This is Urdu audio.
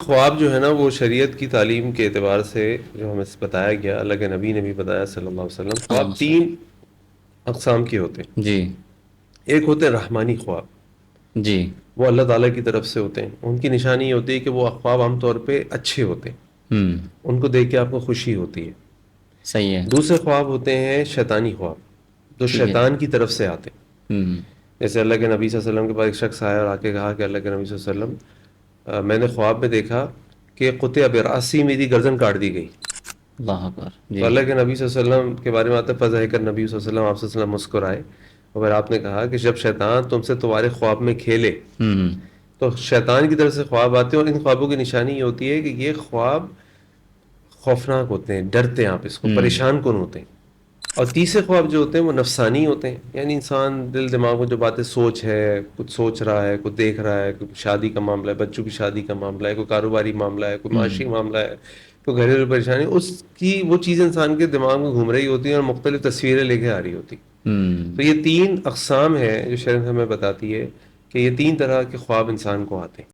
خواب جو ہے نا وہ شریعت کی تعلیم کے اعتبار سے جو ہمیں بتایا گیا، اللہ کے نبی نے بھی بتایا صلی اللہ علیہ وسلم، خواب اللہم صل۔ تین اقسام کے ہوتے ہیں۔ جی ایک ہوتے ہیں رحمانی خواب، جی وہ اللہ تعالیٰ کی طرف سے ہوتے ہیں، ان کی نشانی یہ ہوتی ہے کہ وہ خواب عام طور پہ اچھے ہوتے ہیں، ہوں ان کو دیکھ کے آپ کو خوشی ہوتی ہے۔ صحیح ہے، دوسرے خواب ہوتے ہیں شیطانی خواب، جو ٹھیک ہے، شیطان کی طرف سے آتے ہیں۔ ہوں جیسے اللہ کے نبی صلی اللہ علیہ وسلم کے پاس ایک شخص آیا اور آ کے کہا کہ اللہ کے نبی صلی اللہ علیہ وسلم، میں نے خواب میں دیکھا کہ قطع براسی میری گردن کاٹ دی گئی۔ اللہ اکبر، تو جی اللہ کے نبی صلی اللہ علیہ وسلم کے بارے میں آتا ہے فضحک النبی صلی اللہ علیہ وسلم، آپ صلی اللہ علیہ وسلم مسکرائے، اور پھر آپ نے کہا کہ جب شیطان تم سے تمہارے خواب میں کھیلے، ہوں تو شیطان کی طرف سے خواب آتے ہیں، اور ان خوابوں کی نشانی یہ ہوتی ہے کہ یہ خواب خوفناک ہوتے ہیں، ڈرتے ہیں آپ اس کو، ہوں پریشان کن ہوتے ہیں۔ اور تیسرے خواب جو ہوتے ہیں وہ نفسانی ہوتے ہیں، یعنی انسان دل دماغ میں جو باتیں سوچ ہے، کچھ سوچ رہا ہے، کچھ دیکھ رہا ہے، کوئی شادی کا معاملہ ہے، بچوں کی شادی کا معاملہ ہے، کوئی کاروباری معاملہ ہے، کوئی ہوں معاشی معاملہ ہے، کوئی گھریلو پریشانی، اس کی وہ چیز انسان کے دماغ میں گھوم رہی ہوتی ہیں اور مختلف تصویریں لے کے آ رہی ہوتی۔ ہوں تو یہ تین اقسام ہیں جو شریعت ہمیں بتاتی ہے کہ یہ تین طرح کے خواب انسان کو آتے ہیں۔